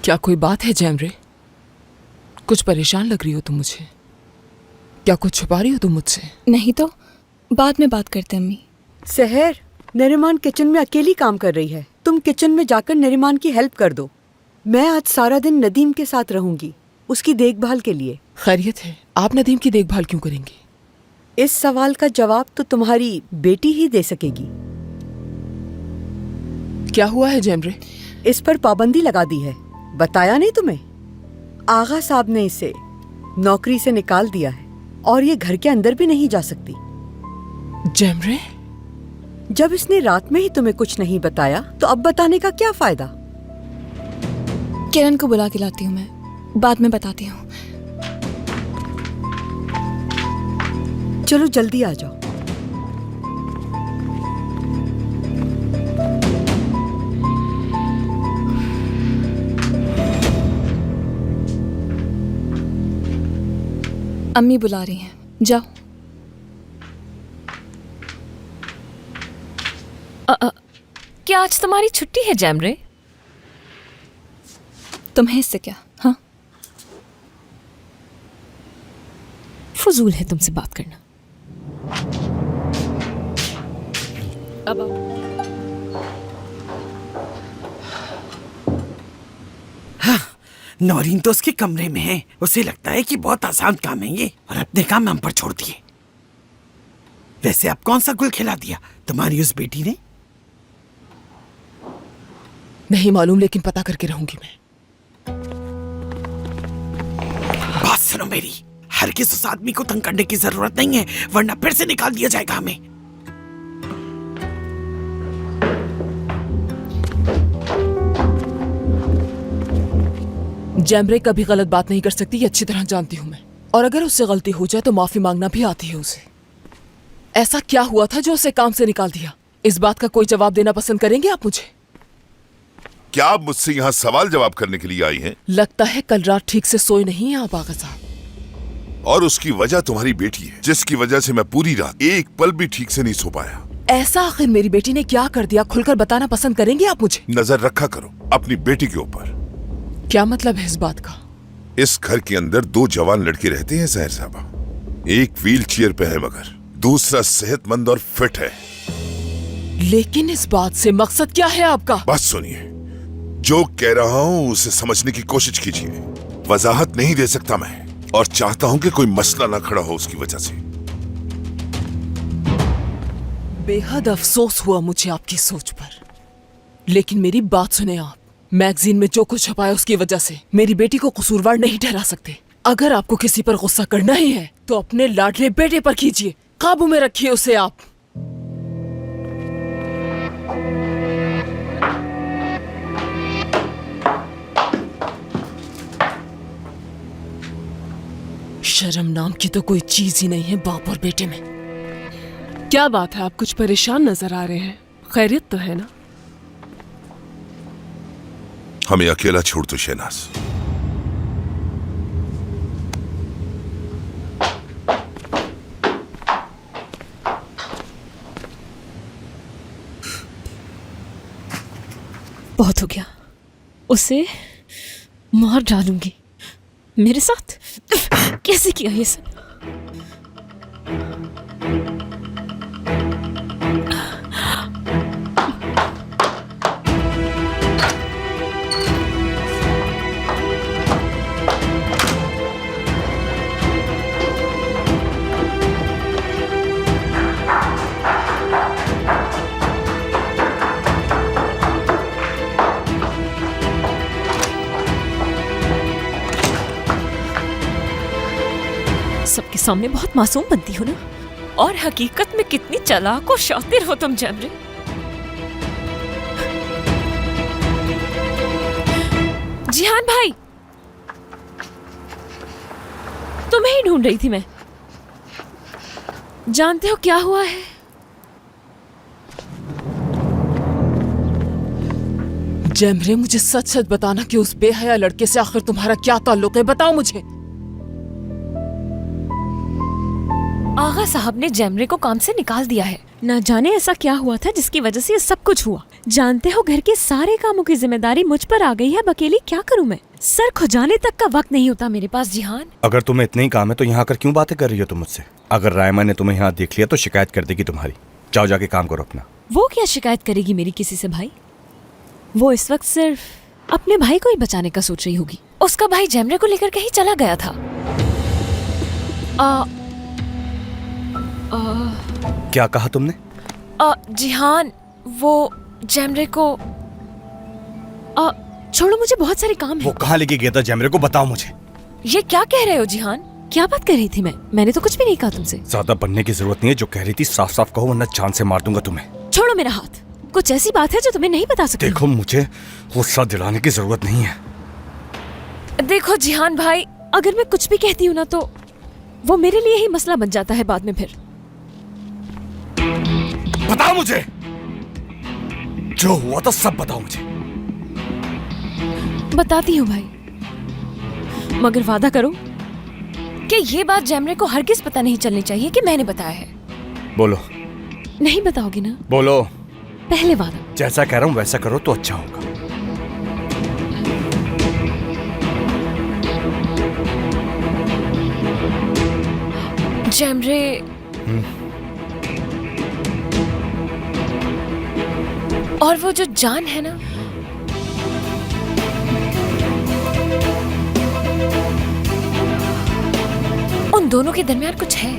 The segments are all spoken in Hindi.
क्या कोई बात है जैमरे? कुछ परेशान लग रही हो तुम मुझे। क्या कुछ छुपा रही हो तुम मुझसे? नहीं तो बाद में बात करते हैं अम्मी। सहर, नरिमान किचन में अकेली काम कर रही है। तुम किचन में जाकर नरिमान की हेल्प कर दो। मैं आज सारा दिन नदीम के साथ रहूंगी, उसकी देखभाल के लिए। खैरियत है? आप नदीम की देखभाल क्यों करेंगी? इस सवाल का जवाब तो तुम्हारी बेटी ही दे सकेगी। क्या हुआ है जैमरे? इस पर पाबंदी लगा दी है। बताया नहीं तुम्हें? आगा साहब ने इसे नौकरी से निकाल दिया है और ये घर के अंदर भी नहीं जा सकती। जैमरे, जब इसने रात में ही तुम्हें कुछ नहीं बताया तो अब बताने का क्या फायदा? किरण को बुला के लाती हूँ, मैं बाद में बताती हूँ। चलो जल्दी आ जाओ। अम्मी बुला रही हैं, जाओ। क्या आज तुम्हारी छुट्टी है जैमरे? तुम्हें इससे क्या? हाँ, फजूल है तुमसे बात करना। अब आओ। नौरीन तो उसके कमरे में है। उसे लगता है कि बहुत आसान काम है ये, और अपने काम हम पर छोड़ दिए। वैसे अब कौन सा गुल खिला दिया तुम्हारी उस बेटी ने? नहीं मालूम, लेकिन पता करके रहूंगी मैं। बात सुनो मेरी, हरगिज़ उस आदमी को तंग करने की जरूरत नहीं है, वरना फिर से निकाल दिया जाएगा हमें। जैमरे कभी गलत बात नहीं कर सकती, ये अच्छी तरह जानती हूँ मैं। और अगर उससे गलती हो जाए तो माफी मांगना भी आती है उसे। ऐसा क्या हुआ था जो उसे काम से निकाल दिया? इस बात का कोई जवाब देना पसंद करेंगे आप मुझे? क्या आप मुझसे यहाँ सवाल जवाब करने के लिए आई हैं? लगता है कल रात ठीक से सोए नहीं हैं आप आगा साहब। और उसकी वजह तुम्हारी बेटी है, जिसकी वजह से मैं पूरी रात एक पल भी ठीक से नहीं सो पाया। ऐसा आखिर मेरी बेटी ने क्या कर दिया, खुलकर बताना पसंद करेंगे आप मुझे? नजर रखा करो अपनी बेटी के ऊपर। क्या मतलब है इस बात का? इस घर के अंदर दो जवान लड़के रहते हैं सहर साहबा। एक व्हील चेयर पे है मगर दूसरा सेहतमंद और फिट है। लेकिन इस बात से मकसद क्या है आपका? बस सुनिए, जो कह रहा हूँ उसे समझने की कोशिश कीजिए। वजाहत नहीं दे सकता मैं, और चाहता हूँ कि कोई मसला ना खड़ा हो उसकी वजह से। बेहद अफसोस हुआ मुझे आपकी सोच पर, लेकिन मेरी बात सुने आप। मैगजीन में जो कुछ छपाया उसकी वजह से मेरी बेटी को कसूरवार नहीं ठहरा सकते। अगर आपको किसी पर गुस्सा करना ही है तो अपने लाडले बेटे पर कीजिए, काबू में रखिए उसे आप। शर्म नाम की तो कोई चीज ही नहीं है बाप और बेटे में। क्या बात है, आप कुछ परेशान नजर आ रहे हैं? खैरियत तो है ना? हमें अकेला छोड़ दो शहनाज। बहुत हो गया, उसे मार डालूंगी। मेरे साथ कैसे किया ये सब? सबके सामने बहुत मासूम बनती हो ना, और हकीकत में कितनी चालाक और शातिर हो तुम जैमरे। जिहान भाई, तुम्हें ही ढूंढ रही थी मैं। जानते हो क्या हुआ है? जैमरे, मुझे सच सच बताना कि उस बेहया लड़के से आखिर तुम्हारा क्या ताल्लुक है? बताओ मुझे। आगा साहब ने जैमरे को काम से निकाल दिया है। ना जाने ऐसा क्या हुआ था जिसकी वजह से ये सब कुछ हुआ। जानते हो घर के सारे कामों की जिम्मेदारी मुझ पर आ गई है। अब अकेली क्या करूं मैं? सर खुजाने तक का वक्त नहीं होता मेरे पास जिहान। अगर तुम्हें इतने ही काम है तो यहाँ आकर क्यों बातें कर रही हो तुम मुझसे? अगर रायमा ने तुम्हें यहाँ देख लिया तो शिकायत कर देगी तुम्हारी। जाओ जाके काम करो अपना। वो क्या शिकायत करेगी मेरी किसी से भाई? वो इस वक्त सिर्फ अपने भाई को ही बचाने का सोच रही होगी। उसका भाई जैमरे को लेकर कहीं चला गया था। क्या कहा तुमने? जिहान वो जैमरे को छोड़ो, मुझे बहुत सारे काम है। वो कहाँ लेके गया था जैमरे को? बताओ मुझे। ये क्या कह रहे हो जिहान? क्या बात कर रही थी मैंने तो कुछ भी नहीं कहा तुमसे। ज्यादा बनने की जरूरत नहीं है। जो कह रही थी साफ साफ कहो वरना जान से मार दूंगा तुम्हें। छोड़ो मेरा हाथ। कुछ ऐसी बात है जो तुम्हें नहीं बता सकती। देखो मुझे गुस्सा दिलाने की जरूरत नहीं है। देखो जिहान भाई, अगर मैं कुछ भी कहती हूँ ना तो वो मेरे लिए ही मसला बन जाता है बाद में। फिर बताओ मुझे जो हुआ था, सब बताओ मुझे। बताती हूँ भाई, मगर वादा करो कि ये बात जैमरे को हरगिज पता नहीं चलनी चाहिए कि मैंने बताया है। बोलो। नहीं बताओगी ना? बोलो। पहले वादा। जैसा कह रहा हूँ वैसा करो तो अच्छा होगा। जैमरे और वो जो जान है ना, उन दोनों के दरमियान कुछ है।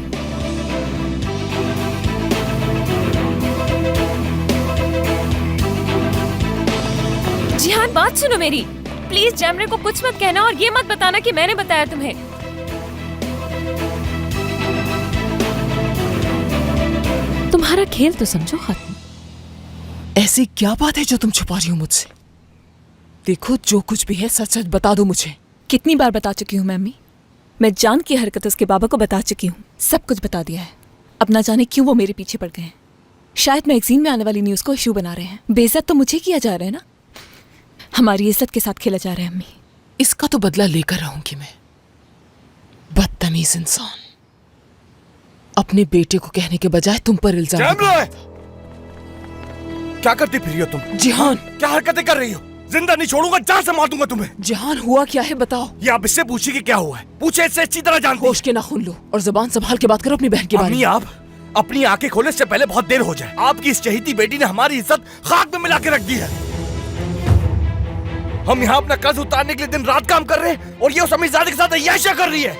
जिहान बात सुनो मेरी, प्लीज जैमरे को कुछ मत कहना और ये मत बताना कि मैंने बताया तुम्हें। तुम्हारा खेल तो समझो खत्म। ऐसी क्या बात है जो तुम छुपा रही हो मुझसे? देखो जो कुछ भी है सच सच बता दो मुझे। कितनी बार बता चुकी हूँ मैं अम्मी। मैं जान की हरकत उसके बाबा को बता चुकी हूँ। सब कुछ बता दिया है। अब ना जाने क्यों वो मेरे पीछे पड़ गए हैं। शायद मैगजीन में आने वाली न्यूज को इशू बना रहे हैं। बेइज्जत तो मुझे किया जा रहा है ना। हमारी इज्जत के साथ खेला जा रहा है अम्मी। इसका तो बदला लेकर रहूंगी मैं। बदतमीज इंसान। अपने बेटे को कहने के बजाय तुम पर इल्जाम लगाया। क्या करती फिर हो तुम? जिहान, क्या हरकतें कर रही हो? जिंदा नहीं छोड़ूंगा, जान से मार दूंगा तुम्हें। जिहान हुआ क्या है बताओ। ये आप इससे पूछिए कि क्या हुआ है। पूछे इससे अच्छी तरह जानती होश के नाखून लो और जुबान संभाल के बात करो अपनी बहन के बारे में। आप अपनी आंखें खोलने से पहले बहुत देर हो जाए। आपकी इस चहेती बेटी ने हमारी इज्जत खाक में मिला के रख दी है। हम यहाँ अपना कर्ज उतारने के लिए दिन रात काम कर रहे हैं और ये उस अमीरजादे के साथ अय्याशियां कर रही है।